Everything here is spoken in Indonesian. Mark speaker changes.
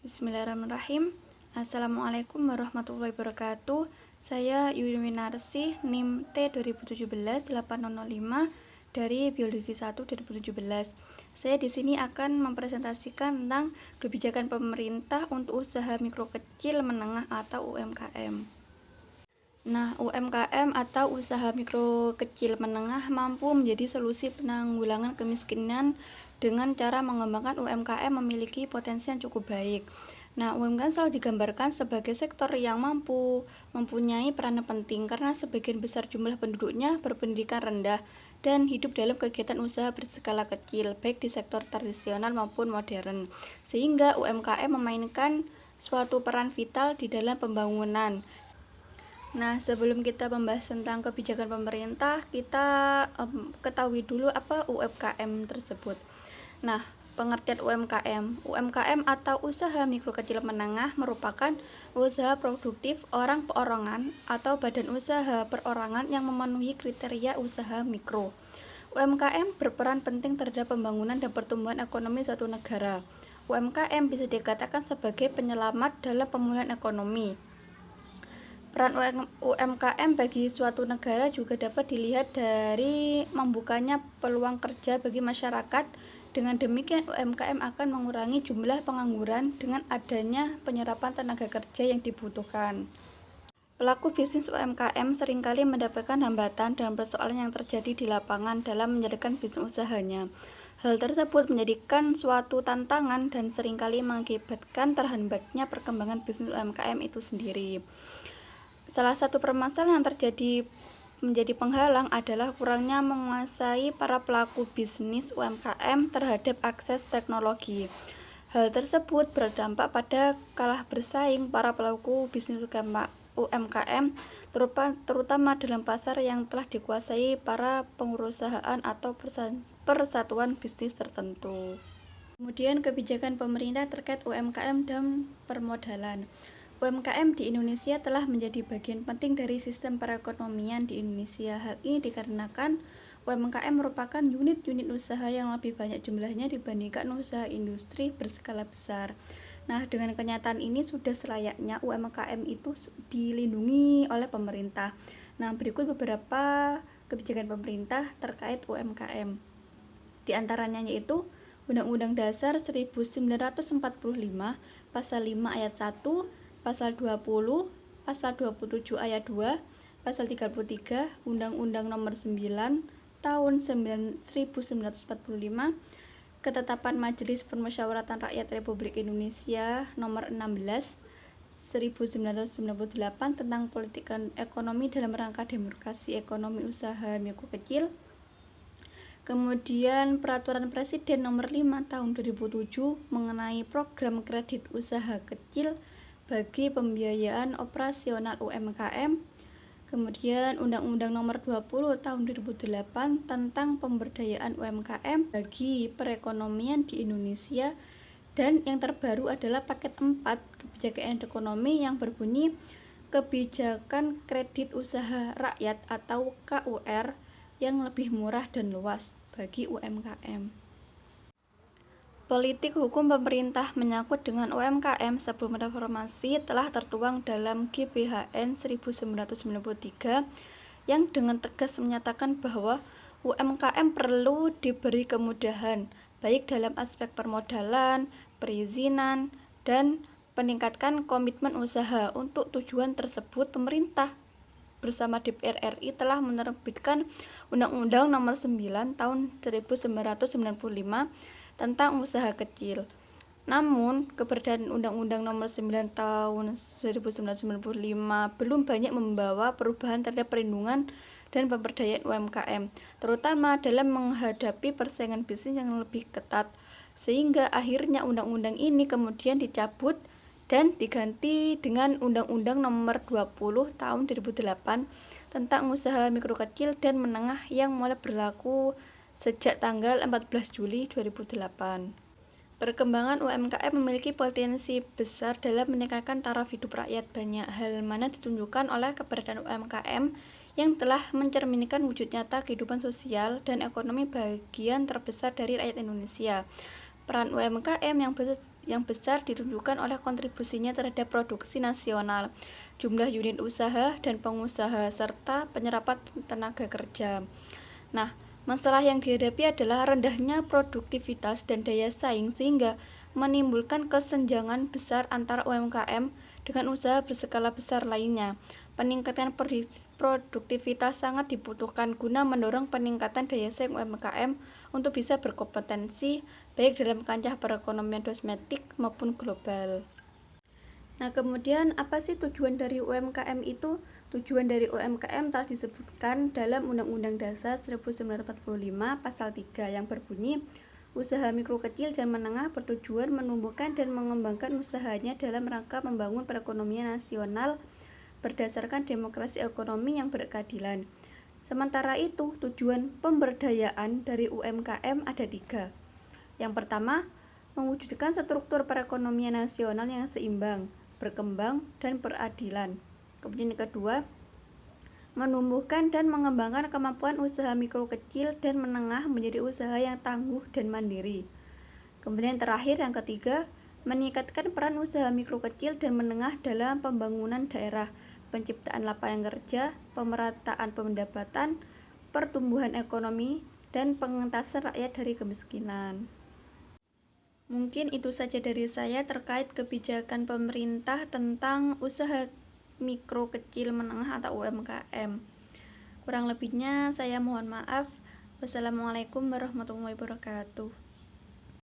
Speaker 1: Bismillahirrahmanirrahim. Assalamualaikum warahmatullahi wabarakatuh. Saya Yuyuminarsi NIM T 2017-8005 dari Biologi 1 2017. Saya di sini akan mempresentasikan tentang kebijakan pemerintah untuk usaha mikro kecil menengah atau UMKM. Nah, UMKM atau usaha mikro kecil menengah mampu menjadi solusi penanggulangan kemiskinan dengan cara mengembangkan UMKM memiliki potensi yang cukup baik. Nah, UMKM selalu digambarkan sebagai sektor yang mempunyai peranan penting karena sebagian besar jumlah penduduknya berpendidikan rendah dan hidup dalam kegiatan usaha berskala kecil, baik di sektor tradisional maupun modern. Sehingga UMKM memainkan suatu peran vital di dalam pembangunan. Nah, sebelum kita membahas tentang kebijakan pemerintah, kita ketahui dulu apa UMKM tersebut. Nah, pengertian UMKM. UMKM atau usaha mikro kecil menengah merupakan usaha produktif orang perorangan atau badan usaha perorangan yang memenuhi kriteria usaha mikro. UMKM berperan penting terhadap pembangunan dan pertumbuhan ekonomi suatu negara. UMKM bisa dikatakan sebagai penyelamat dalam pemulihan ekonomi. Peran UMKM bagi suatu negara juga dapat dilihat dari membukanya peluang kerja bagi masyarakat. Dengan demikian, UMKM akan mengurangi jumlah pengangguran dengan adanya penyerapan tenaga kerja yang dibutuhkan. Pelaku bisnis UMKM seringkali mendapatkan hambatan dan persoalan yang terjadi di lapangan dalam menjalankan bisnis usahanya. Hal tersebut menjadikan suatu tantangan dan seringkali mengakibatkan terhambatnya perkembangan bisnis UMKM itu sendiri. Salah satu permasalahan yang menjadi penghalang adalah kurangnya menguasai para pelaku bisnis UMKM terhadap akses teknologi. Hal tersebut berdampak pada kalah bersaing para pelaku bisnis UMKM, terutama dalam pasar yang telah dikuasai para pengusahaan atau persatuan bisnis tertentu. Kemudian kebijakan pemerintah terkait UMKM dan permodalan. UMKM di Indonesia telah menjadi bagian penting dari sistem perekonomian di Indonesia. Hal ini dikarenakan UMKM merupakan unit-unit usaha yang lebih banyak jumlahnya dibandingkan usaha industri berskala besar. Nah, dengan kenyataan ini sudah selayaknya UMKM itu dilindungi oleh pemerintah. Nah, berikut beberapa kebijakan pemerintah terkait UMKM. Di antaranya yaitu Undang-Undang Dasar 1945, Pasal 5 Ayat 1, Pasal 20, Pasal 27 Ayat 2, Pasal 33, Undang-Undang Nomor 9 Tahun 1945, Ketetapan Majelis Permusyawaratan Rakyat Republik Indonesia Nomor 16 1998 tentang politik ekonomi dalam rangka demokrasi ekonomi usaha mikro kecil. Kemudian Peraturan Presiden Nomor 5 Tahun 2007 mengenai program kredit usaha kecil bagi pembiayaan operasional UMKM. Kemudian Undang-Undang Nomor 20 Tahun 2008 tentang pemberdayaan UMKM bagi perekonomian di Indonesia. Dan yang terbaru adalah paket 4 kebijakan ekonomi yang berbunyi kebijakan kredit usaha rakyat atau KUR yang lebih murah dan luas bagi UMKM. Politik hukum pemerintah menyangkut dengan UMKM sebelum reformasi telah tertuang dalam GBHN 1993 yang dengan tegas menyatakan bahwa UMKM perlu diberi kemudahan baik dalam aspek permodalan, perizinan, dan peningkatkan komitmen usaha. Untuk tujuan tersebut, pemerintah bersama DPR RI telah menerbitkan Undang-Undang Nomor 9 Tahun 1995 tentang usaha kecil. Namun, keberadaan Undang-Undang Nomor 9 Tahun 1995 belum banyak membawa perubahan terhadap perlindungan dan pemberdayaan UMKM, terutama dalam menghadapi persaingan bisnis yang lebih ketat, sehingga akhirnya undang-undang ini kemudian dicabut dan diganti dengan Undang-Undang Nomor 20 Tahun 2008 tentang usaha mikro kecil dan menengah yang mulai berlaku sejak tanggal 14 Juli 2008. Perkembangan UMKM memiliki potensi besar dalam meningkatkan taraf hidup rakyat. Banyak hal mana ditunjukkan oleh keberadaan UMKM yang telah mencerminkan wujud nyata kehidupan sosial dan ekonomi bagian terbesar dari rakyat Indonesia. Peran UMKM yang besar ditunjukkan oleh kontribusinya terhadap produksi nasional, jumlah unit usaha dan pengusaha, serta penyerapan tenaga kerja. Nah, masalah yang dihadapi adalah rendahnya produktivitas dan daya saing sehingga menimbulkan kesenjangan besar antara UMKM dengan usaha berskala besar lainnya. Peningkatan produktivitas sangat dibutuhkan guna mendorong peningkatan daya saing UMKM untuk bisa berkompetensi baik dalam kancah perekonomian domestik maupun global. Nah, kemudian apa sih tujuan dari UMKM itu? Tujuan dari UMKM telah disebutkan dalam Undang-Undang Dasar 1945 Pasal 3 yang berbunyi, usaha mikro kecil dan menengah bertujuan menumbuhkan dan mengembangkan usahanya dalam rangka membangun perekonomian nasional berdasarkan demokrasi ekonomi yang berkeadilan. Sementara itu, tujuan pemberdayaan dari UMKM ada 3. Yang pertama, mewujudkan struktur perekonomian nasional yang seimbang, berkembang, dan beradilan. Kemudian yang kedua, menumbuhkan dan mengembangkan kemampuan usaha mikro kecil dan menengah menjadi usaha yang tangguh dan mandiri. Kemudian terakhir yang ketiga, meningkatkan peran usaha mikro kecil dan menengah dalam pembangunan daerah, penciptaan lapangan kerja, pemerataan pendapatan, pertumbuhan ekonomi, dan pengentasan rakyat dari kemiskinan. Mungkin itu saja dari saya terkait kebijakan pemerintah tentang usaha mikro kecil menengah atau UMKM. Kurang lebihnya saya mohon maaf. Wassalamualaikum warahmatullahi wabarakatuh.